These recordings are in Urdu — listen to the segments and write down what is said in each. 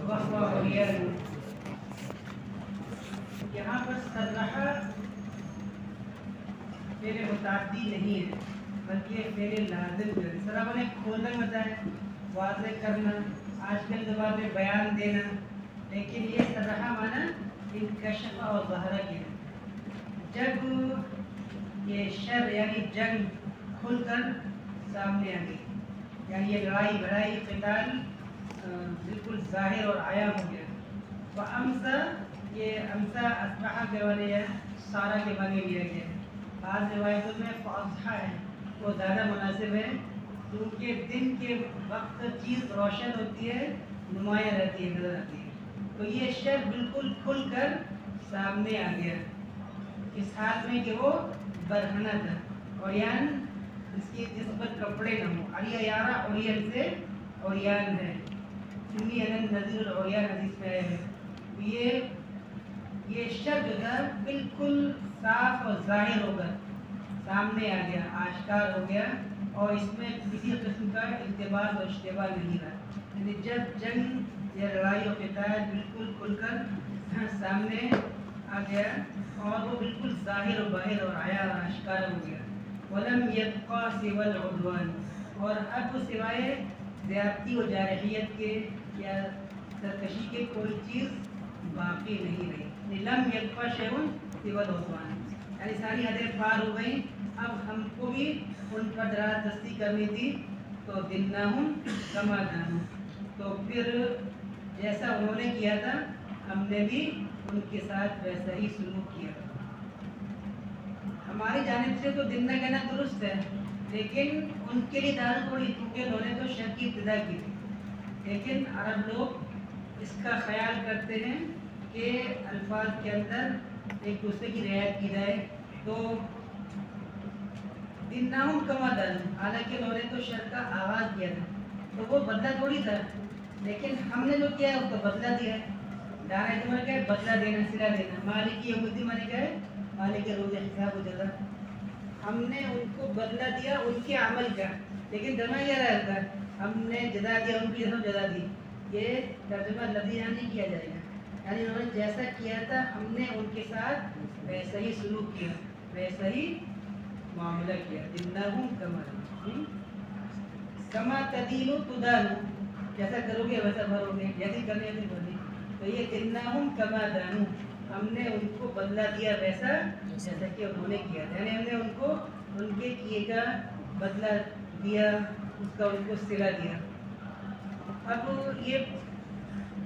وهو عريان. یہاں پر صرح فعل متعدی نہیں ہے بلکہ فعل لازم ہے. صرح نے کھولنا ہوتا ہے، واضح کرنا، آج کل زبان میں بیان دینا، لیکن یہ صرح مانا انکشف اور ظاہرہ کیا. جب یہ شر یعنی جنگ کھل کر سامنے آ گئی، یعنی یہ لڑائی بھڑائی قتال بالکل ظاہر اور عیاں ہو گیا. فامسا، یہ امسا اصبح کے معنی ہے، سارا کے معنی لیا گیا ہے. بعض روایتوں میں فاصحہ ہے، وہ زیادہ مناسب ہے کیونکہ دن کے وقت چیز روشن ہوتی ہے، نمایاں رہتی ہے، نظر آتی ہے. تو یہ شر بالکل کھل کر سامنے آ گیا اس حال میں کہ وہ برہنہ تھا. اوریان اس کی جس پر کپڑے نہ ہوں. علیہ یارا اوریان سے اوریان ہے. انی انا النذیر الاوریان حدیث میں ہے. یہ شر جو تھا بالکل صاف اور ظاہر ہو کر سامنے آ گیا، آشکار ہو گیا، اور اس میں کسی قسم کا التباس اور اشتباہ نہیں رہا. یعنی جب جنگ یا لڑائی اور قتال بالکل کھل کر سامنے آ گیا اور وہ بالکل ظاہر و باہر اور عیاں اور آشکار ہو گیا. ولم یبقى سوى العدوان، اور اب سوائے زیادتی و جارحیت کے یا سرکشی کے کوئی چیز باقی نہیں رہی. لم یبقى شیء سوى العدوان، یعنی ساری حدیں پار ہو گئیں. اب ہم کو بھی ان پر دراز دستی کرنی تھی. تو دلناہم کما کانوا، تو پھر جیسا انہوں نے کیا تھا ہم نے بھی ان کے ساتھ ویسا ہی سلوک کیا. ہماری جانب سے تو دن نہ کہنا درست ہے، لیکن ان کے لیے دار تھوڑی، کیونکہ انہوں نے تو شر کی ابتدا کی تھی. لیکن عرب لوگ اس کا خیال کرتے ہیں کہ الفاظ کے اندر ایک دوسرے کی رعایت کی جائے. تو دنہم کما دانوا، حالانکہ انہوں نے تو شر کا آغاز کیا تھا، تو وہ بدلہ تھوڑی تھا، لیکن ہم نے جو کیا ہے اس کو بدلہ دیا ہے. دانا تمہیں کیا ہے؟ بدلہ دینا، صلہ دینا. مالک یوم الدین مانے کیا ہے؟ مالک روز حساب و جزا. ہم نے ان کو بدلہ دیا ان کے عمل کا، لیکن ترجمہ یہ رہتا ہے ہم نے جزا دیا ان کی جزا دی. یہ ترجمہ لفظی نہیں کیا جائے گا. یعنی انہوں نے جیسا کیا تھا ہم نے ان کے ساتھ ویسا ہی سلوک کیا، ویسا ہی معاملہ کیا. دنہم کما تدین تدان، جیسا کرو گے ویسا بھرو گے، جیسی کرنے کی بھرنی. تو یہ دنہم کما دانوا، ہم نے ان کو بدلہ دیا ویسا جیسا کہ انہوں نے کیا. یعنی ہم نے ان کو ان کے کیے کا بدلہ دیا، اس کا ان کو صلہ دیا. اب یہ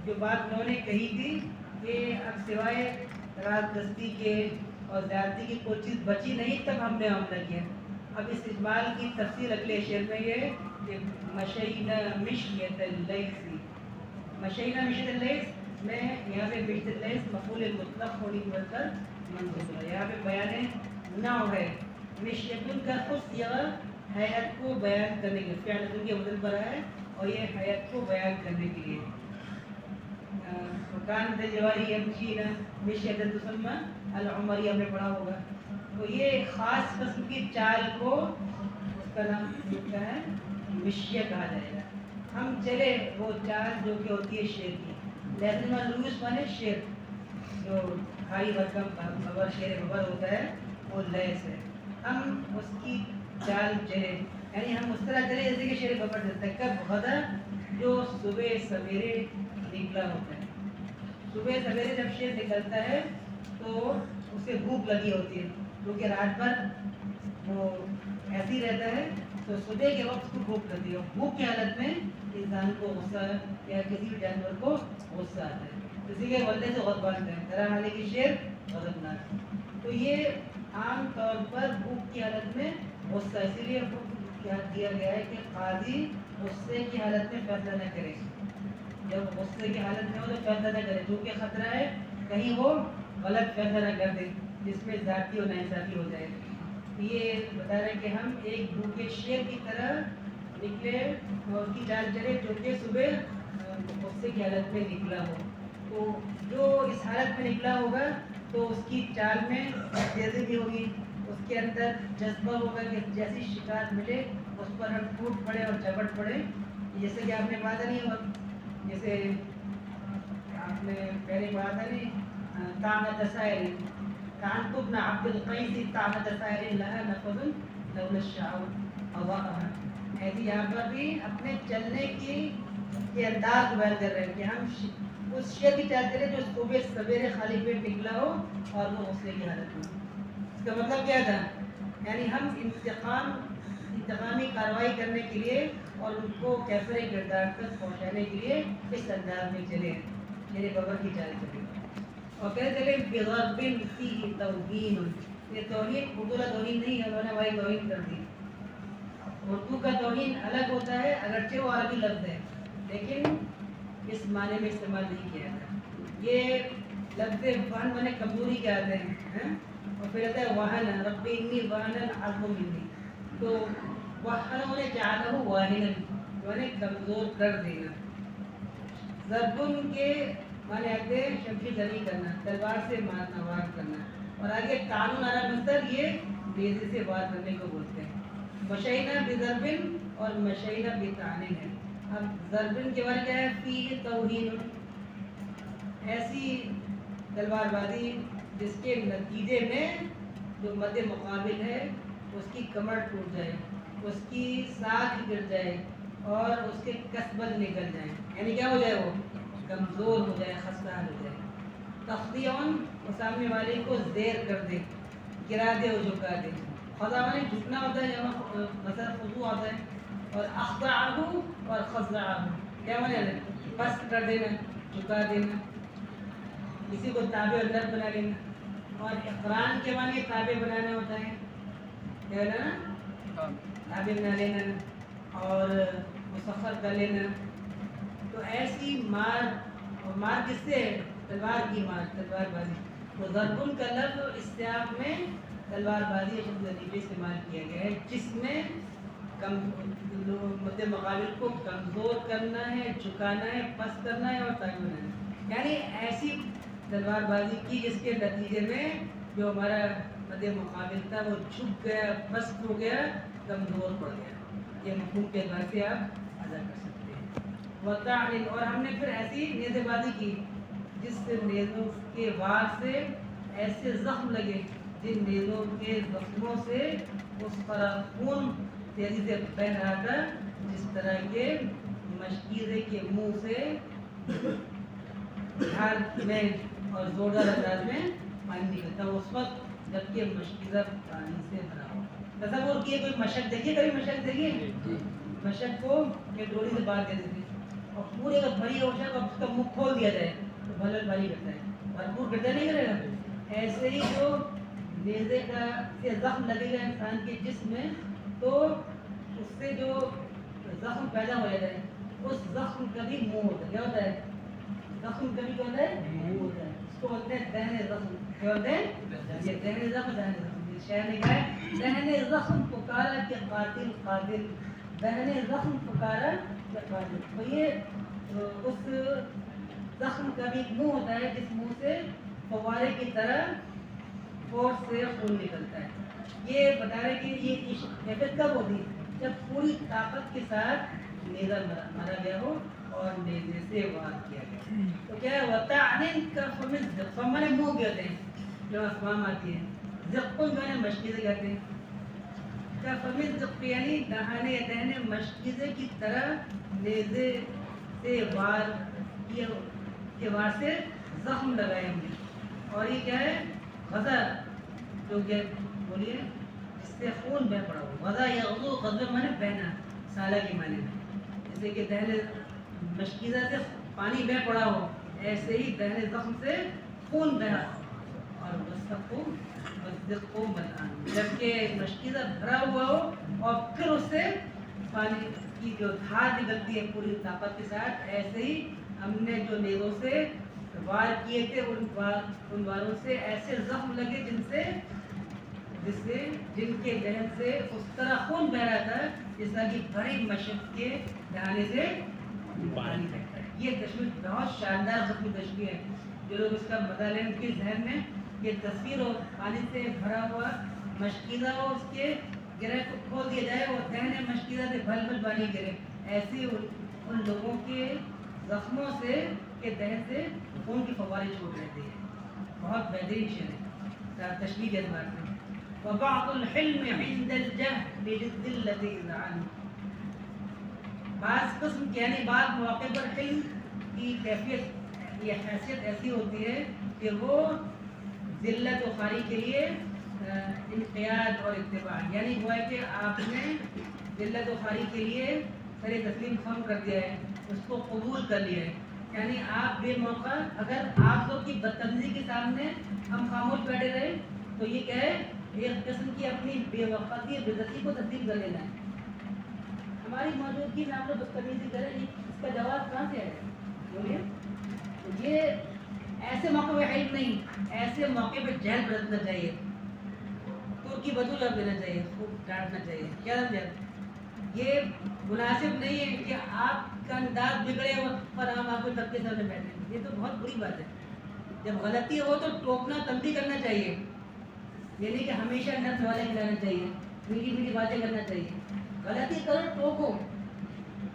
جو بات انہوں نے کہی تھی کہ اب سوائے رات دستی کے اور زیادتی کی کوئی چیز بچی نہیں، تب ہم نے حملہ کیا. اب اس اجمال کی تفصیل اگلے شعر میں یہ کہ مشینا مشیۃ اللیث، مشینا مشیۃ اللیث میں یہاں پہ مشیۃ اللیث مفعول مطلق ہونے کی وجہ سے منصوب ہے. یہاں پہ بیان نہ ہے مشیۃ کا خود یہ حیات کو بیان کرنے کے لیے، فعل کے وزن پر ہے اور یہ حیات کو بیان کرنے کے لیے. کان جواری یمشینا مشیۃ تسمى العمری ہم نے پڑھا ہوگا. تو یہ خاص قسم کی چال کو اس کا نام ہوتا ہے مشیہ کہا جائے گا. ہم چلے وہ چال جو کہ ہوتی ہے شیر کی. لازم لوس مانے شیر، جو بھاری بھرکم خبر شیر خبر ہوتا ہے وہ لیس ہے. ہم اس کی چال چلے، یعنی ہم اس طرح چلے جیسے کہ شیر خبر چلتا ہے. کب غدا، جو صبح سویرے نکلا ہوتا ہے. صبح سویرے جب شیر نکلتا ہے تو اسے بھوک لگی ہوتی ہے، کیونکہ رات بھر وہ ایسے ہی رہتا ہے، تو صبح کے وقت کو بھوک لگتی ہے. بھوک کی حالت میں انسان کو غصہ یا کسی بھی جانور کو غصہ آتا ہے، اسی کے غلطے سے غضبان ہے. طرح حالے کی شیر غضبناک. تو یہ عام طور پر بھوک کی حالت میں غصہ، اسی لیے کیا دیا گیا ہے کہ قاضی غصے کی حالت میں فیصلہ نہ کرے. جب غصے کی حالت میں ہو تو فیصلہ نہ کرے، کیونکہ خطرہ ہے کہیں وہ غلط فیصلہ نہ کر دے جس میں ذاتی اور ناانصافی ہو جائے. یہ بتا رہے ہیں کہ ہم ایک بھوکے شیر کی طرح نکلے اور اس کی چال چلے جو کہ صبح غصے کی حالت میں نکلا ہو. تو جو اس حالت میں نکلا ہوگا تو اس کی چال میں تیزی بھی ہوگی، اس کے اندر جذبہ ہوگا کہ جیسی شکار ملے اس پر ہم ٹوٹ پڑے اور جھپٹ پڑے. جیسے کہ آپ نے بات نہیں ہوا، جیسے آپ نے پہلے پڑھا تھا نہیں طعنۃ سائر طعنت ابن عبد القیس طعنۃ سائر لها نفذ لولا الشعور اضاءها. ایسی یہاں پر بھی اپنے چلنے کی کے انداز کو بیان کر رہے ہیں کہ ہم اس شے کی چال چلے جو صبح سویرے خالی پیٹ نکلا ہو اور وہ غسلے کی حالت میں. اس کا مطلب کیا تھا؟ یعنی ہم انتقامی کارروائی کرنے کے لیے اور ان کو کیفر کردار تک پہنچانے کے لیے اس انداز میں چلے میرے بابا کی چال چلے. اور کہتے چلے بغرب فیہ توہین. یہ توہین اردو کا توہین نہیں ہے، انہوں نے وہی توہین کر دی. اردو کا توہین الگ ہوتا ہے اگرچہ وہ عربی لفظ ہے لیکن اس معنی میں استعمال نہیں کیا جاتا. یہ لفظ وہن مانے کمزوری کے آتے ہیں اور پھر آتا ہے وہن ربی انی وہن عظم منی. تو وہن انہیں جعلہ واہنا یعنی کمزور کر دینا. ضربن کے معنی آتے ہیں شمشیر زنی کرنا، تلوار سے مارنا، وار کرنا. اور آگے قانون عرب مصدر یہ نیزے سے وار کرنے کو بولتے ہیں. مشینہ بضربن اور مشینہ بطعنن ہے. اب ضربن کے بارے کیا ہے؟ فی توہین، ایسی تلوار بازی جس کے نتیجے میں جو مد مقابل ہے اس کی کمر ٹوٹ جائے، اس کی ساکھ گر جائے اور اس کے کسبت نکل جائیں، یعنی کیا ہو جائے؟ وہ کمزور ہو جائے، خستہ ہو جائے. تخضیعن سامنے والے کو زیر کر دے، گرا دے اور جھکا دے. خضع مانے جھکنا ہوتا ہے، جہاں مثلا خضوع آتا ہے. اور اخضعہ اور خضعہ کیا مانے ہے؟ پست کر دینا، جھکا دینا، کسی کو تابع اور نر بنا لینا. اور اقران کے معنی تابع بنانا ہوتا ہے، کیا نا تابع بنا لینا اور مسخر کر لینا. تو ایسی مار، اور مار کس سے؟ تلوار کی مار، تلوار بازی. تو ضربن کا لفظ اس سیاق میں تلوار بازی شبد ضریب استعمال کیا گیا ہے جس میں مد مقابل کو کمزور کرنا ہے، جھکانا ہے، پست کرنا ہے اور تابع بنانا ہے. یعنی ایسی تلوار بازی کی جس کے نتیجے میں جو ہمارا مد مقابل تھا وہ جھک گیا، پست ہو گیا، کمزور پڑ گیا. یہ مفہوم کے اعتبار سے آپ ادا کر سکتے ہیں. وطعنن، اور ہم نے پھر ایسی نیزے بازی کی جس نیزوں کے وار سے ایسے زخم لگے جن نیزوں کے زخموں سے اس طرح خون تیزی سے بہہ رہا تھا جس طرح کے مشکیزے کے منہ سے دھار میں اور زوردار انداز میں پانی نکلتا ہے اس وقت جبکہ مشکیزہ پانی سے بھرا ہو. تصور کیے کوئی مشق دیکھیے، کبھی مشق دیکھیے؟ مشق کو ایک ڈوری سے باندھ دیتے تھے اور پورے کا بھری ہو جائے اور اس کا منہ کھول دیا جائے تو بھلن بھاری کرتا ہے، بھرپور کرتا نہیں کرے گا. ایسے ہی جو نیزے کا سے زخم لگے گا انسان کے جسم میں تو اس سے جو زخم پیدا ہو جاتا ہے اس زخم کا بھی منہ ہوتا ہے. کیا ہوتا ہے؟ زخم کا بھی کیا ہوتا ہے؟ منہ ہوتا ہے. اس کو بولتے ہیں دہن زخم. کیا ہوتے ہیں؟ یہ دہن زخم، دہن زخم. شاعر نے کہا ہے دہن زخم پکارا کہ قاتل قاتل، دہن زخم پکارا کہ قاتل. تو یہ اس زخم کا بھی منہ ہوتا ہے جس منہ سے فوارے کی طرح فورس سے خون نکلتا ہے. یہ بتا رہے کہ یہ کیفیت کب ہوتی ہے؟ جب پوری طاقت کے ساتھ نیزہ مارا گیا ہو اور نیزے سے وار کیا گیا. تو کیا ہے؟ وطعنن کا فم مانے منہ کہتے ہیں جو افوام آتی ہے. زقن جو ہے مشکیزے کہتے ہیں. کا فم زق یعنی دہانے یا دہنے مشکیزے کی طرح نیزے سے وار کے وار سے زخم لگائے ہوں گے. اور یہ کیا ہے؟ غزہ جو کہ بولیے جس سے خون بہ پڑا ہو. غزہ یا غزو، غزہ مانے بہنا، سالہ کے معنی میں. جیسے کہ دہن مشکیزہ سے پانی بہ پڑا ہو ایسے ہی دہن زخم سے خون بہا. اور وصدقو ملعان، جبکہ مشکیزہ بھرا ہوا ہو اور پھر اس سے پانی کی جو دھار نکلتی ہے پوری طاقت کے ساتھ. ایسے ہی ہم نے جو نیزوں سے وار کیے تھے ان واروں سے ایسے زخم لگے جن کے ذہن سے اس طرح خون بہ رہا تھا جس طرح کی بڑی مشق کے دہانے سے پانی بہتا ہے. یہ تشبیہ بہت شاندار زخمی تشبیہ ہے. جو لوگ اس کا مزہ لیں ان کے ذہن میں یہ تصویر ہو پانی سے بھرا ہوا مشکیزہ ہو، اس کے گرہ کو کھول دیا جائے اور دہنے مشکیزہ سے بھل بھل پانی گرے. ایسے ان لوگوں کے زخموں سے کے دہن سے خون کی فوارے چھوٹ رہتی ہیں. بہت بہترین شعر ہے تشبیہ کے اعتبار سے. وبعض الحلم عند الجهل للذلة اذعان. بعض قسم یعنی بعض مواقع پر حلم کی کیفیت یہ حیثیت ایسی ہوتی ہے کہ وہ ذلت و خواری کے لیے انقیاد اور اتباع، یعنی وہ ہے کہ آپ نے ذلت و خواری کے لیے سر تسلیم خم کر دیا ہے، اس کو قبول کر لیا ہے. یعنی آپ بے موقع اگر آپ لوگ کی بدتمیزی کے سامنے ہم خاموش بیٹھے رہے تو یہ کیا ہے، ایک قسم کی اپنی بے وقتی اور بےعزتی کو تسلیم کر لینا ہے. ہماری موجودگی میں آپ لوگ بدتمیزی کریں، اس کا جواب کہاں سے آئے گا؟ بولیے. یہ ایسے موقع پہ علم نہیں، ایسے موقع پہ جہل برتنا چاہیے، تو کی بدو لگ دینا چاہیے، خوب ڈانٹنا چاہیے. کیا سمجھا؟ یہ مناسب نہیں ہے کہ آپ کا انداز بگڑے اور ہم آپ کو طبقے سامنے بیٹھے. یہ تو بہت بری بات ہے. جب غلطی ہو تو ٹوکنا تنبیہ کرنا چاہیے، یہ نہیں کہ ہمیشہ نفس والے کھلانا چاہیے، میٹھی میٹھی باتیں کرنا چاہیے. غلطی کرو ٹوکو،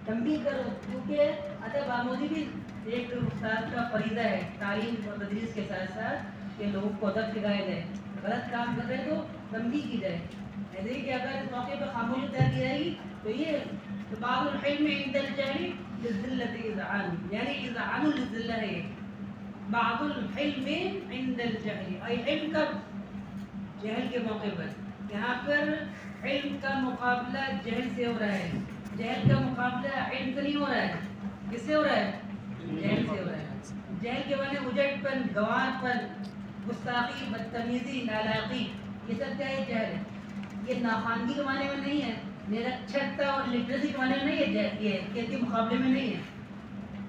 تنبیہ کرو، کیونکہ ادب آموزی بھی ایک استاد کا فریضہ ہے تعلیم اور تدریس کے ساتھ ساتھ کہ لوگوں کو ادب سکھایا جائے. غلط کام کر رہے تو تنبیہ کی جائے. ایسے ہی کہ اگر اس موقع پہ خاموشی اختیار کی جائے گی تو یہ بعض الحلم عند الجہل للذلة اذعان، یعنی اذعان للذلہ ہے. بعض الحلم عند الجہل، اور علم کب؟ جہل کے موقع پر. یہاں پر علم کا مقابلہ جہل سے ہو رہا ہے، جہل کا مقابلہ علم سے نہیں ہو رہا ہے. کس سے ہو رہا ہے؟ جہل سے ہو رہا ہے. جہل کے معنی اجٹ پن، گوار پن، گستاخی، بدتمیزی، نالائقی، یہ سب کیا ہے؟ جہل ہے. یہ ناخواندگی کے معنی میں نہیں ہے، نرکشرتا اور لٹریسی کے معنی میں نہیں ہے. یہ کے مقابلے میں نہیں ہے.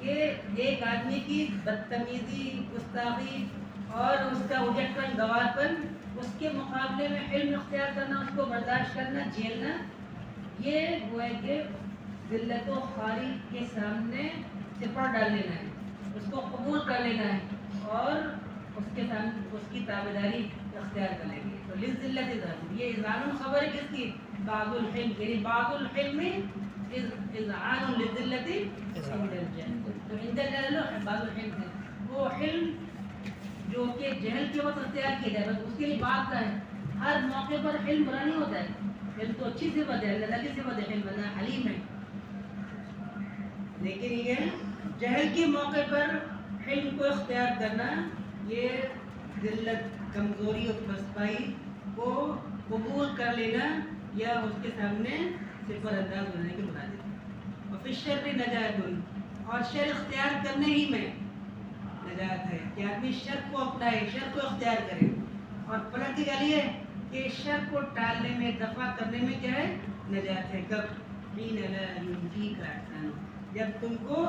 یہ ایک آدمی کی بدتمیزی، گستاخی اور اس کا اجٹ پن، گوار پن، اس کے مقابلے میں علم اختیار کرنا، اس کو برداشت کرنا، جھیلنا، یہ وہ ہے کہ ذلت و خواری کے سامنے سپر ڈال لینا ہے، اس کو قبول کر لینا ہے اور اس کے سامنے اس کی تابعداری اختیار کر لیں گے. تو للذلت اذعان، یہ اذعان خبر ہے کس کی؟ بعض الحلم، یعنی بعض الحلم اذعان للذلت عند الجہل. تو عند الجہل بعض الحلم ہے وہ حلم جو کہ جہل کے وقت اختیار کیا جائے. بس اس کے لیے بات کا ہے، ہر موقع پر حلم برا نہیں ہوتا ہے. حلم تو اچھی صفت ہے، اللہ کی صفت ہے، حلم اللہ حلیم ہے. لیکن یہ جہل کے موقع پر حلم کو اختیار کرنا، یہ ذلت، کمزوری اور پسپائی کو قبول کر لینا یا اس کے سامنے صفر انداز ہونے کی مراد ہے. وفی الشر نجات، اور شر اختیار کرنے ہی میں نجات ہے کہ آدمی شر کو اپنائے، شر کو اختیار کرے. اور پلٹ کی گالی ہے کہ شر کو ٹالنے میں، دفع کرنے میں کیا ہے؟ نجات ہے. کب؟ حین لا ينجيك احسان، جب تم کو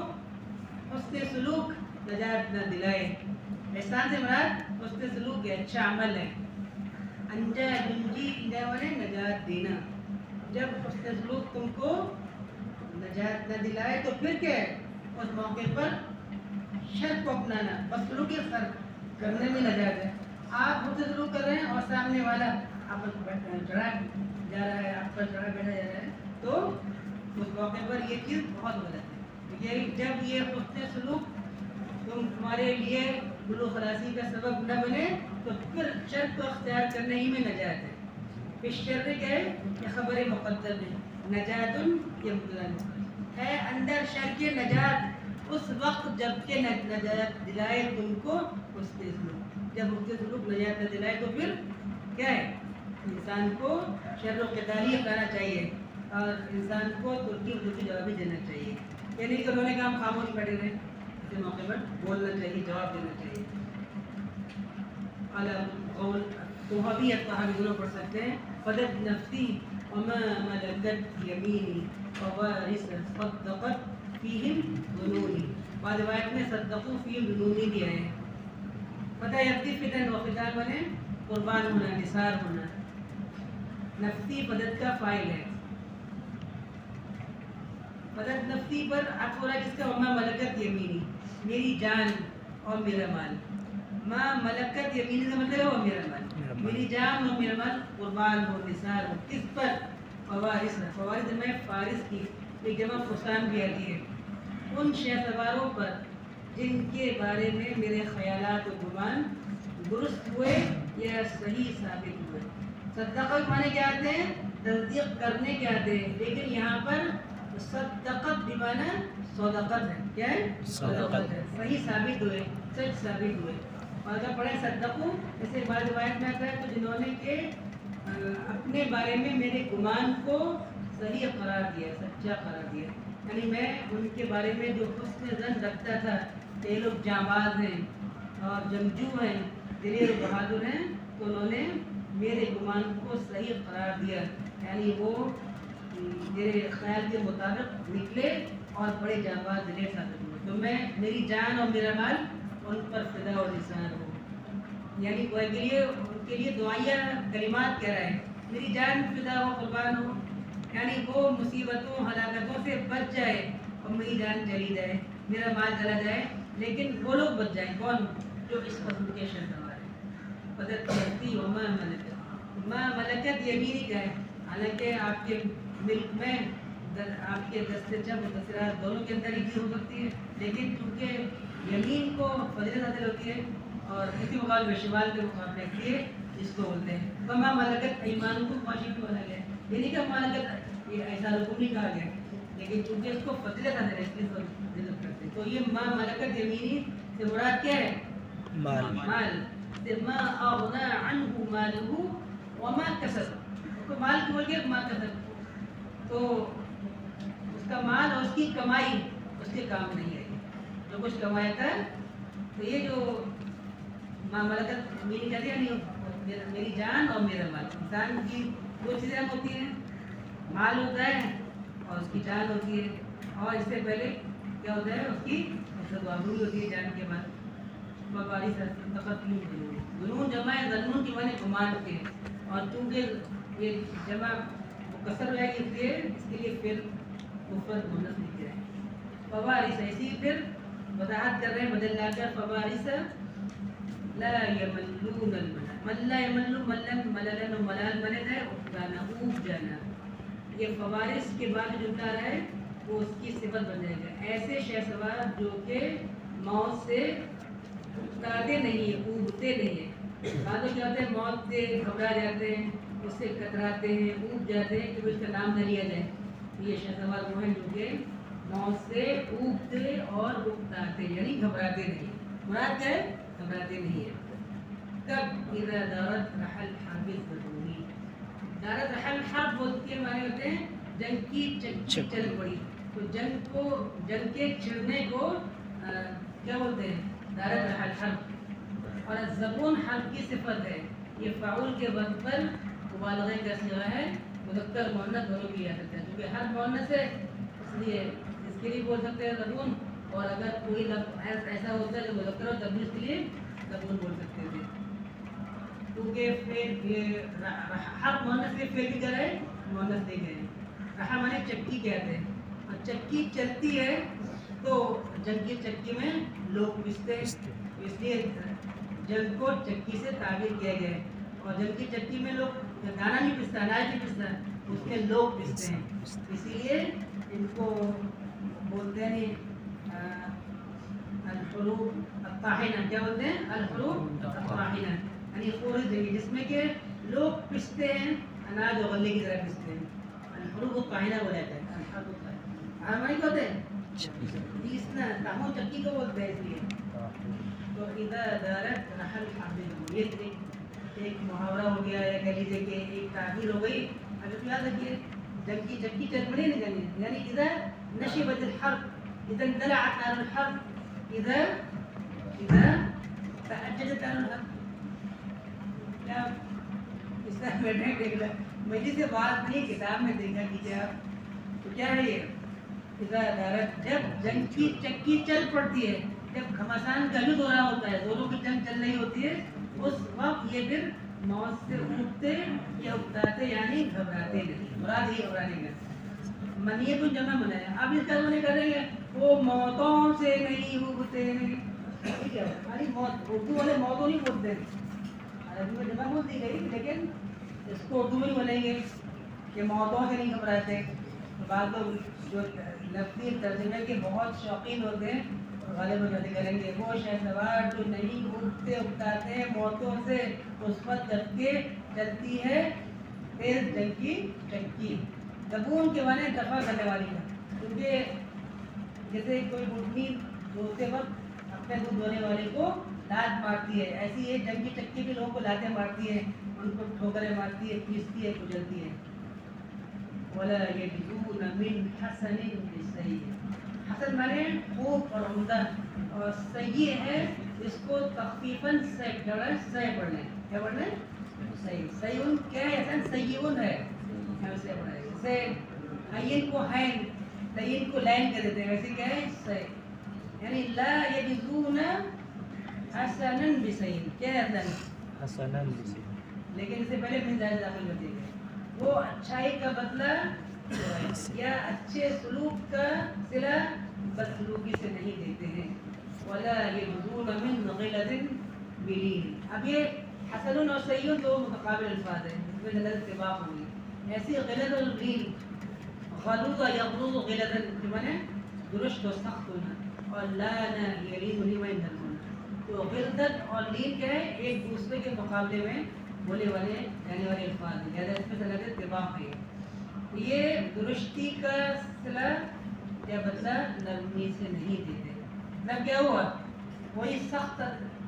حسن سلوک نجات نہ دلائے. احسان سے مراد حسن سلوک ہے، اچھا عمل ہے. انجا ینجی، نجات دینا. جب حسن سلوک تم کو نجات نہ دلائے تو پھر کیا ہے؟ اس موقع پر شر کو اپنانا. بس سلوک اختیار کرنے میں نجات ہے. آپ حسن سلوک کر رہے ہیں اور سامنے والا آپ پر چڑھا جا رہا ہے، آپ پر چڑھا بیٹھا جا رہا ہے، تو اس موقع پر یہ چیز بہت غلط ہے. یہ جب یہ حسن سلوک تمہارے لیے بلوغ خلاصی کا سبب نہ بنے تو پھر شر کو اختیار کرنے ہی میں نجات ہے. اس شر کیا ہے؟ یہ خبر مقدم ہے. نجات یہ مطلب ہے اندر شر کے نجات اس وقت جب کہ نجات دلائے تم کو حسن سلوک. جب حسن سلوک نجات نہ دلائے تو پھر کیا ہے؟ انسان کو شر و قتالی کرنا چاہیے اور انسان کو ترکی اردو کی جواب دینا چاہیے. یعنی کہ انہوں نے کہا ہم خاموش بیٹھے رہے، اس موقع پر بولنا چاہیے، جواب دینا چاہیے. قول تو ابھی اتحاد دونوں پڑھ سکتے ہیں. فدت نفسی وما ملکت یمینی ووارث صدقت فیہم ظنونی. بعض روایت میں صدقوا فیہم ظنونی بھی آئے ہیں. پتہ یفتی فتن و فتان بنے قربان ہونا، نثار ہونا. نفسی فدت کا فاعل ہے. فدت نفسی پر عطف ہو رہا ہے کس کا؟ وما ملکت یمینی، میری جان اور میرا مال. ما ملکت یمینی کا مطلب ہے وہ میرا مال، میری جان اور میرا مال قربان ہو، نثار ہو. کس پر؟ فوارث. فوارث میں فارس کی ایک جمع فستان بھی آتی ہے. ان شہ سواروں پر جن کے بارے میں میرے خیالات و گمان درست ہوئے یا صحیح ثابت ہوئے. صدقہ کے معنی کیا آتے ہیں؟ تصدیق کرنے کے آتے ہیں، لیکن یہاں پر صدقت بمعنی صدقت ہے. کیا ہے؟ صدقت ہے. صحیح ثابت ہوئے، سچ ثابت ہوئے. اور اگر پڑھیں صدقو، جیسے بعض روایت میں آتا ہے تو جنہوں نے کہ اپنے بارے میں میرے گمان کو صحیح قرار دیا، سچا قرار دیا. یعنی میں ان کے بارے میں جو حسن ظن رکھتا تھا کہ یہ لوگ جانباز ہیں اور جنگجو ہیں، دلیر و بہادر ہیں، تو انہوں نے میرے گمان کو صحیح قرار دیا. یعنی وہ میرے خیال کے مطابق نکلے اور بڑے جانباز دلیر ثابت ہوئے. تو میں میری جان اور میرا مال ان پر فدا و نثار ہو. یعنی ان کے لیے دعائیہ کلمات کہہ رہے ہیں، میری جان فدا ہو، قربان ہو. یعنی وہ مصیبتوں ہلاکتوں سے بچ جائے اور میری جان چلی جائے، میرا مال چلا جائے، لیکن وہ لوگ بچ جائیں. کون؟ جو اس قسم کے شہزادے ہیں. قدرت کرتی و ما ملکت، ما ملکت یمینی کا ہے. حالانکہ آپ کے ملک میں آپ کے دست چپ و دسترات دونوں کے اندر ہی ہو سکتی ہے، لیکن چونکہ یمین کو فضیلت حاصل ہوتی ہے اور اسی مقابلے میں شمال کے مقابلے کے اس کو بولتے ہیں وما ملکت ایمانکم معاشی کو بنا گیا. یہ نہیں کہ ملکت یہ ایسا حکم نہیں کہا گیا، لیکن چونکہ اس کو فضیلت حاصل ہے اس لیے فضیلت کرتے ہیں. تو یہ ما ملکت یمینی سے مراد کیا ہے؟ مال. ما اغنا عنہ مالہ وما کسب. تو مال کی بول کے ما کسب، تو اس کا مال اور اس کی کمائی اس کے کام نہیں آئی. جو کچھ کمایا تھا، تو یہ جو ما ملکت میری کہتی ہے نہیں، میری جان اور میرا مال. انسان کی دو چیزیں ہوتی ہیں، مال ہوتا ہے اور اس کی جان ہوتی ہے. اور اس سے پہلے کیا ہوتا ہے؟ اس کی آبروئی ہوتی ہے جان کے بعد. جنون جمع ہے، ظنون کی معنی گمان کے، اور چونکہ یہ جمع مکسر ہے اس لیے اس کے لیے پھر مفرد مؤنث لکھ رہے ہیں. فوارث ایسی پھر وضاحت کر رہے ہیں بدل لا کر فوارث لا یملون الملل. من لا یمل ملن مللن و ملال ملد ہے افتانا اوب جانا. یہ فوارث کے بعد جو جملہ رہا ہے وہ اس کی صفت بن جائے گا. ایسے شہ سوار جو کہ موت سے اکتاتے نہیں ہیں، اوبتے نہیں ہیں. بعض کیا ہوتے ہیں موت سے گھبرا جاتے ہیں، اس سے کتراتے ہیں، اوب جاتے ہیں کہ اس کا نام نہ لیا جائے. یہ شہ سوار وہ ہیں جو کہ موت سے اوبتے اور اکتاتے یعنی گھبراتے نہیں. مراد کیا ہے؟ گھبراتے نہیں ہیں. کب اذا دارت رحل حرب الفتوحی. دارت رحل حرب بولتے کے معنی ہوتے ہیں جنگ کی چکی چل پڑی. تو جنگ کے چھڑنے کو کیا بولتے ہیں؟ دارت رحل حرب. اور زبون حرب کی صفت ہے. یہ فاعل کے وقت پر مبالغہ کا صیغہ ہے، مذکر مؤنث دونوں بھی آ سکتے ہیں. کیونکہ ہر مؤنث ہے اس لیے اس کے لیے بول سکتے ہیں زبون، اور اگر کوئی لفظ ایسا ہوتا ہے جو مذکر ہو تب بھی اس کے لیے زبون بول سکتے تھے. کیونکہ پھر ہر مؤنث کے فعل بھی کرے مؤنث دے گئے. رحا مانے چکی کہتے ہیں، اور چکی چلتی ہے تو جنگ کی چکی میں لوگ پستے ہیں، اس لیے جنگ کو چکی سے تعبیر کیا گیا ہے. اور جنگ کی چکی میں لوگ دانا نہیں پستا، اناج نہیں پستا، اس میں لوگ پستے ہیں. اسی لیے ان کو بولتے ہیں الحروب الطاحنہ. کیا بولتے ہیں؟ الحروب الطاحنہ یعنی خورش جنگی جس میں کہ لوگ پستے ہیں، اناج اور غلے کی طرح پستے ہیں. الحروب الطاحنہ بولا جاتا ہے. الحروب الطاحنہ ہماری کو ہوتے ہیں اس نا تاہوں چکی کو بولتے ہیں. اس لیے تو اذا دارت رحل حرب، یہ ایک محاورہ ہو گیا یا کہہ لیجیے کہ ایک تعبیر ہو گئی. اگر یاد رکھیے جنگ کی چکی چل پڑی نہیں جانی، یعنی اذا نشبت الحرب، اذا اندلعت نار الحرب، اذا تأججت نار الحرب. کیا اس طرح بیٹھے دیکھ لیں، مجھے سے بات نہیں کتاب میں دیکھا کیجیے آپ. تو کیا ہے یہ اذا دارت، جب جنگ کی چکی چل پڑتی ہے، جب گھمسان گلود ہو رہا ہوتا ہے، دونوں کی جنگ چل رہی ہوتی ہے، اس وقت یہ پھر موت سے اٹھتے یا اکتاتے یعنی گھبراتے نہیں. مراد یہ گھبرانے کا منیت جمع بنایا. اب اس کا انہوں کریں گے وہ موتوں سے نہیں اگتے ہیں. ہماری موت اردو والے موتوں نہیں بولتے، عربی میں جمع بول دی گئی، لیکن اس کو اردو میں بولیں گے کہ موتوں سے نہیں گھبراتے. بعض لوگ جو لفظی ترجمے کے بہت شوقین ہوتے ہیں غالباً یاد کریں گے، وہ شہسوار جو نہیں اٹھتے اکتاتے موتوں سے مثبت کر کے چلتی ہے تیز جنگ کی چکی. زبون کے معنی دفع کرنے والی ہے، کیونکہ جیسے کوئی گھٹنی دھوتے وقت اپنے دودھ دھونے والے کو لات مارتی ہے، ایسی یہ جنگ کی چکی بھی لوگوں کو لاتیں مارتی ہے، ان کو ٹھوکریں مارتی ہے، پیستی ہے، کچلتی ہے. وَلَا يَجِدُونَ مِنْ حَسَنٍ بِسَيِّئٍ. حسن مانے خوب اور عمدہ، اور سیئ ہے اس کو تخفیفاً سے پڑھنا ہے. کیا پڑھنا ہے؟ صحیح. سیئن کیا ہے؟ حسن سیئن ہے، ایسے پڑھا ہے. جیسے عین کو حین، تعین کو لین کہہ دیتے ہیں، ویسے کیا ہے؟ صحیح. یعنی لا یجزون حسنا بسیئ. کیا ہے حسن؟ حسنا بسیئ. لیکن اس سے پہلے من زائد داخل ہوتی ہے. وہ اچھائی کا بدلہ یا اچھے سلوک کا صلہ بدسلوکی سے نہیں دیتے ہیں. ولا یجزون من غلظ بلین. اب یہ حسن اور سیئ دو متقابل الفاظ ہیں، اس میں غلط اتفاق ہوگی. ایسی غلظ اور لین، غلوظ یغلظ غلظا کے معنی درست و سخت ہونا، اور لانا یلین لیمن ہونا. تو غلظت اور لین کیا ہے؟ ایک دوسرے کے مقابلے میں بولے والے جانے والے الفاظ ہیں، لہٰذا اس میں غلط اتفاق ہے. یہ درستی کا صلہ یا بدلہ نرمی سے نہیں دیتے. مطلب کیا ہوا؟ کوئی سخت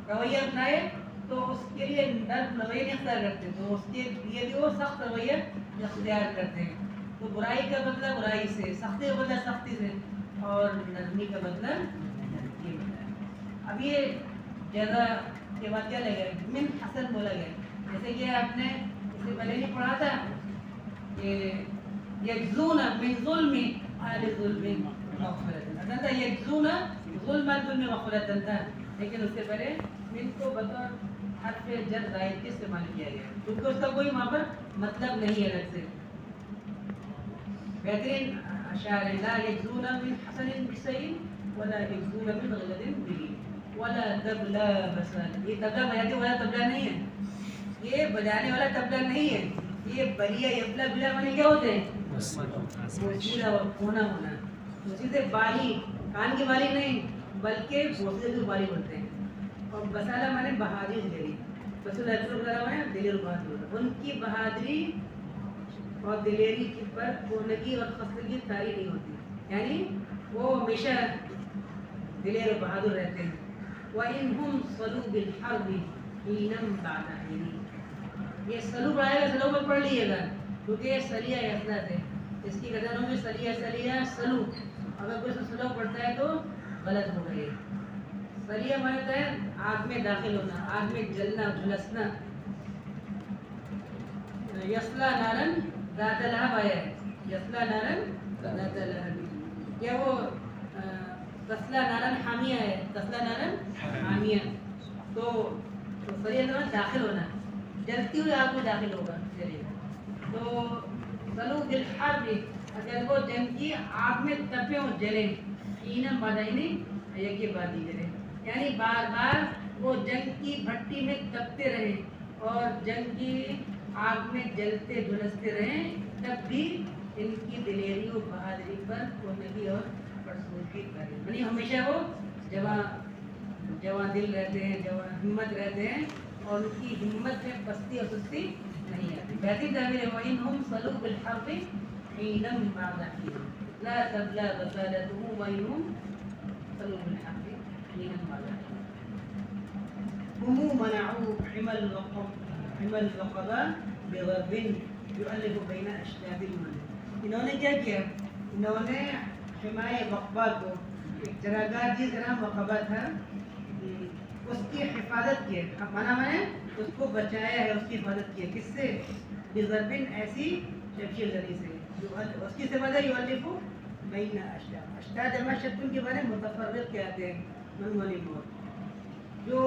رویہ اپنائے تو اس کے لیے نرم رویہ نہیں اختیار کرتے، تو اس کے لیے بھی وہ سخت رویہ اختیار کرتے ہیں. تو برائی کا بدلہ برائی سے، سختی کا بدلہ سختی سے، اور نرمی کا بدلہ نرمی بدلہ. اب یہ جگہ کے بعد کیا لگا؟ من حسن بولا گیا. جیسے کہ آپ نے اس سے پہلے نہیں پڑھا تھا کہ یجزون من ظلم اہل ظلم مغفرۃ. تھا یجزون ظلم ظلم مغفرۃ تھا، لیکن اس سے پہلے من کو بطور حرف جر زائد کے استعمال کیا گیا کیونکہ اس کا کوئی وہاں پر مطلب نہیں ہے الگ سے. بہترین اشعار لا یجزون من حسن بسیئ ولا یجزون من غلظ بلین ولا تبلا بسال. یہ تبلا بجاتے والا تبلا نہیں ہے، یہ بجانے والا تبلا نہیں ہے. یہ بلیا یبلا بلا مانے کیا ہوتے ہیں؟ بوسیدہ اور کونا ہونا. بوسیدہ بالی، کان کی بالی نہیں بلکہ بوسیدہ کی بالی بولتے ہیں. اور بسالہ مانے بہادری دلیری. بسالہ وغیرہ مانے دلیری اور بہادری. ان کی بہادری اور دلیری کی پر کونگی اور خستگی تاری نہیں ہوتی، یعنی وہ ہمیشہ دلیر و بہادر رہتے ہیں. وَإِنْهُمْ صَلُوا بِالْحَرْبِ حِينًا بَعْدَ حِينٍ. یہ سلو پڑھائے گا، سلو پر پڑھ لیجیے گا کیونکہ یہ سلیہ احساس ہے. اس کی گردنوں میں سلیہ سلو، اگر کوئی سلو پڑھتا ہے تو غلط ہو گئی. سلیہ مانتا ہے آگ میں داخل ہونا، آگ میں جلنا جھلسنا. یسلا نارن ذات لہب آیا ہے، یسلا نارن ذات لہب. کیا وہ تسلا نارن حامیہ ہے، تسلا نارن حامیہ. تو سلیہ داخل ہونا، جلتی ہوئی آگ میں داخل ہوگا. چلیے تو سلو بالحرب، اگر وہ جنگ کی آگ میں تپے اور جلے، حیناً بادائنی یکی بادی جلے، یعنی بار بار وہ جنگ کی بھٹی میں تپتے رہیں اور جنگ کی آگ میں جلتے جھلستے رہیں، تب بھی ان کی دلیری و بہادری پر کونگی اور فرسودگی کریں. یعنی ہمیشہ وہ جواں دل رہتے ہیں، جواں ہمت رہتے ہیں، اور ان کی ہمت میں پستی اور سستی نہیں آتی. بہترین تعبیر ہے وَإِنْهُمْ صَلُوا بِالْحَرِّ حِينًا بَعْدَ حِينٍ لَا تَبْلَى بَسَالَتُهُ وَإِنْهُمْ صَلُوا بِالْحَرِّ حِينًا بَعْدَ حِينٍ. هُمْ مَنَعُوا حِمَى الْوَقَبَةِ بِغَرْبٍ يُؤَلِّفُ بَيْنَ أَشْتَابِ الْمَنِ. انہوں نے کیا کیا؟ انہوں نے حمایہ وقبہ کو، ایک چراگاہ جس طرح وقبہ تھا اس کی حفاظت کی ہے. مانا میں نے اس کو بچایا ہے، اس کی حفاظت کی ہے. کس سے؟ بضربن، ایسی شمشیر زری سے. اس کی سبب ہے یؤلفو بین اشتاب. اشتاب جمع شتن کے بارے متفرق کہتے ہیں. منولی موت، جو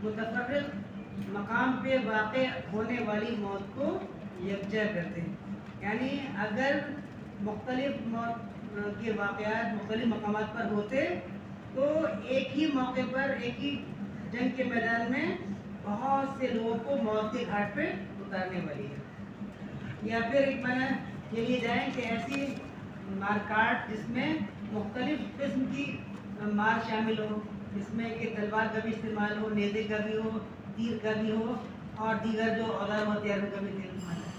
متفرق مقام پہ واقع ہونے والی موت کو یکجا کرتے ہیں. یعنی اگر مختلف موت کے واقعات مختلف مقامات پر ہوتے تو ایک ہی موقع پر ایک ہی جنگ کے میدان میں بہت سے لوگوں کو موت کے گھاٹ پہ اتارنے والی ہے. یا پھر ایک معنی یہ لیے جائیں کہ ایسی مار کاٹ جس میں مختلف قسم کی مار شامل ہو، جس میں کہ تلوار کا بھی استعمال ہو، نیزے کا بھی ہو، تیر کا بھی ہو، اور دیگر جو اوزار ہوتے ہیں ان کا بھی استعمال ہے،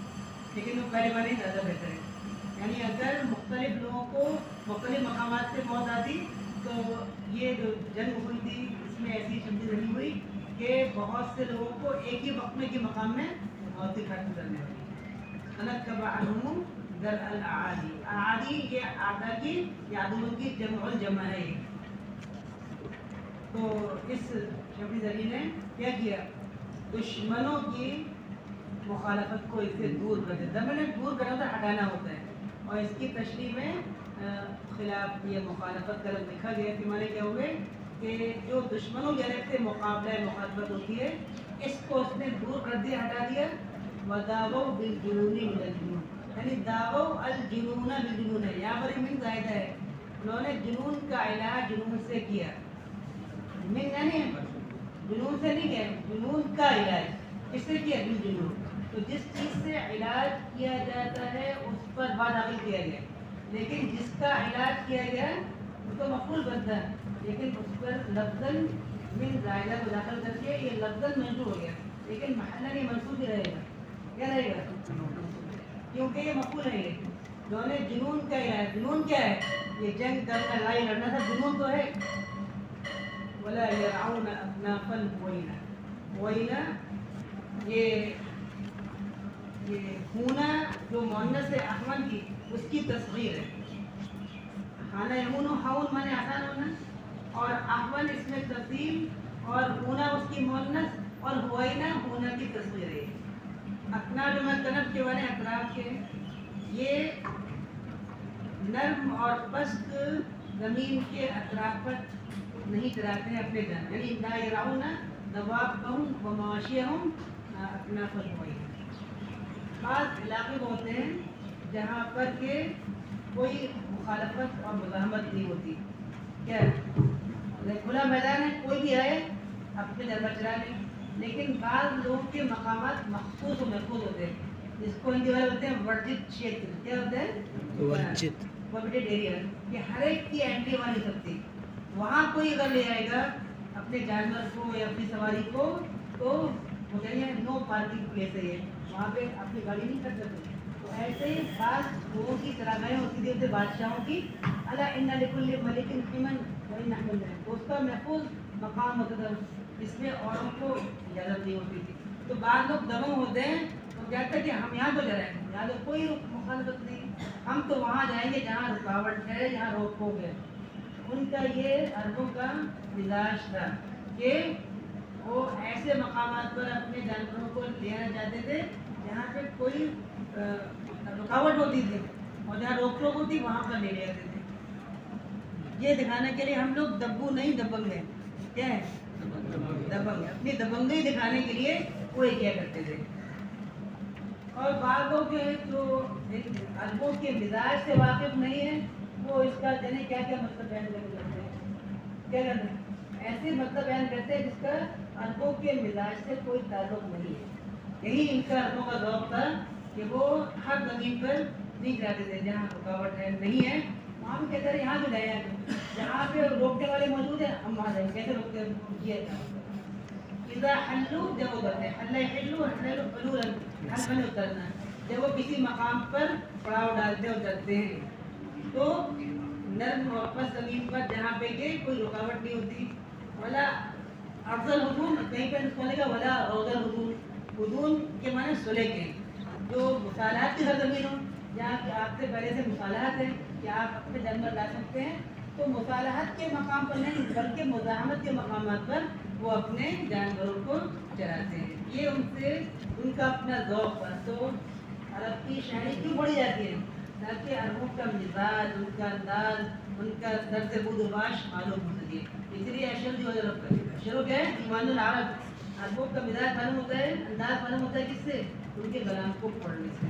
لیکن وہ پہلے والے زیادہ بہتر ہے۔ یعنی اگر مختلف لوگوں کو مختلف مقامات سے موت آتی تو یہ جو جنگ ہوئی تھی اس میں ایسی شدید نہیں ہوئی کہ بہت سے لوگوں کو ایک ہی وقت میں کے مقام میں موت ختم کرنے والی۔ غلط کبا عنہم در الاعادی، اعادی یہ اعداء کی یا عدووں کی جمع الجمع ہے۔ تو اس شبی ذریعے نے کیا کیا؟ دشمنوں کی مخالفت کو اس سے دور کر دیا۔ دمن دور کرنا ہوتا ہے، ہٹانا ہوتا ہے، اور اس کی تشریح میں خلاف یہ مخالفت کا لفظ لکھا گیا کہ معنی کیا ہوئے کہ جو دشمنوں کی طرف سے مقابلہ مخالفت ہوتی ہے اس کو اس نے دور کر دیا، ہٹا دیا۔ وَدَاوَوْا بِالْجُنُونِ مِنَ الْجُنُونِ، یعنی داوَوْا الْجُنُونَ بِالْجُنُونِ، یہاں پر من زائدہ ہے، انہوں نے جنون کا علاج جنون سے کیا، من یعنی جنون سے نہیں کیا، جنون کا علاج کس سے کیا؟ بالجنون۔ تو جس چیز سے علاج کیا جاتا ہے اس پر بعد داخل کیا گیا، لیکن جس کا علاج کیا گیا اس کو مفعول بنتا ہے، لیکن اس پر لفظاً من زائدہ کو داخل کر کے یہ لفظاً منصوب ہو گیا، لیکن محلاً یہ منصوب ہی رہے گا، کیا رہے گا؟ کیونکہ یہ مفعول ہے۔ انہوں نے جنون کا علاج، جنون کیا ہے؟ یہ جنگ کرنا، لڑائی لڑنا تھا، جنون تو ہے۔ وَلَا يَرْعَوْنَ أَبْنَاءَ الْبُوَيْنَ، بوئینہ یہ ہونا جو مؤنث ہے احمد کی اس کی تصغیر ہے، خانہ یمون و حاون مانے آسان ہونا، اور احمد اس میں تفصیل، اور ہونا اس کی مؤنث، اور ہوئینہ ہونا کی تصغیر ہے۔ اپنا جو میں طرف کے والے اطراف کے یہ نرم اور پست زمین کے اطراف پر نہیں چراتے ہیں اپنے جان، یعنی لا یرعون دوابہم و مواشیہم اپنا فرمائی۔ بعض علاقے ہوتے ہیں جہاں پر کہ کوئی مخالفت اور مزاحمت نہیں ہوتی، کیا کھلا میدان ہے، کوئی بھی آئے اپنے جگہ چرا لیں، لیکن بعض لوگوں کے مقامات مخصوص و محفوظ ہوتے ہیں، جس کو ہندی والے ہوتے ہیں ورجت چھیتر، کیا ہوتا ہے؟ ورجت ایریا، کہ ہر ایک کی اینٹری وہاں نہیں سکتی، وہاں کوئی اگر لے آئے گا اپنے جانور کو یا اپنی سواری کو تو وہ کہیں گے نو پارکنگ پلیس ہے، یہ وہاں پہ اپنی گاڑی نہیں کر سکتے۔ تو ایسے ہی بعض لوگوں کی چراگاہیں ہوتی تھی، اسے بادشاہوں کی، الا ان لکل ملک حما وان نحن له، تو اس کا محفوظ مقام ہوتا تھا، اس میں اوروں کو اجازت نہیں ہوتی تھی۔ تو بعض لوگ دبنگ ہوتے ہیں تو کہتے ہیں کہ ہم یہاں تو جائیں، یہاں تو کوئی مخالفت نہیں، ہم تو وہاں جائیں گے جہاں رکاوٹ ہے، جہاں روک ٹوک ہے۔ ان کا یہ عربوں کا مزاج تھا کہ وہ ایسے مقامات پر اپنے جانوروں کو لینا چاہتے تھے جہاں پہ کوئی رکاوٹ ہوتی تھی، اور جہاں روک ٹوک ہوتی وہاں پر لے جاتے تھے۔ یہ دکھانے کے لیے ہم لوگ دبو نہیں دبنگ ہیں، کیا ہے؟ دبنگ، اپنی دبنگی دکھانے کے لیے وہ یہ کیا کرتے تھے۔ اور بعض لوگ جو ہے جو عربوں کے مزاج سے واقف نہیں ہے وہ اس کا جانے کیا کیا مطلب بیان کرتے ہیں، کیا کرتے ہیں؟ ایسے مطلب بیان کرتے ہیں جس کا عربوں کے مزاج سے کوئی تعلق نہیں ہے۔ یہی ان کا عربوں کا ذوق تھا کہ وہ ہر زمین پر نہیں جاتے تھے جہاں رکاوٹ ہے، نہیں ہے وہاں بھی کہتے ہیں یہاں تو جائیں، جہاں پہ روکنے والے موجود ہیں ہم وہاں جائیں، کیسے روکتے ہیں؟ اذا حلو، جب وہ کرتے ہیں حل حلو حلو حلولا، حل میں اترنا، جب وہ کسی مقام پر پڑاؤ ڈالتے اترتے ہیں تو نرم اور پس زمین پر جہاں پہ کہ کوئی رکاوٹ نہیں ہوتی۔ ولا افضل حدود، کہیں پہ سونے کا ولا افضل حدود، حدود کے معنی صلح کے، جو مصالحات کی سرزمین ہو جہاں کہ آپ سے پہلے سے مصالحات ہیں کہ آپ اپنے جانور لا سکتے ہیں، تو مصالحت کے مقام پر نہیں بلکہ مزاحمت کے مقامات پر وہ اپنے جانوروں کو چراتے ہیں۔ یہ ان سے ان کا اپنا ذوق پر، تو عرب کی شاعری کیوں پڑھی جاتی ہے؟ تاکہ عربوں کا مزاج، ان کا انداز، ان کا درد بود و باش معلوم ہو سکے۔ اس لیے اشر جو ہے شروع کیا ہے ایمان العرب، عربوں کا مزاج معلوم ہوتا ہے، انداز معلوم ہوتا ہے کس سے؟ ان کے کلام کو پڑھنے سے۔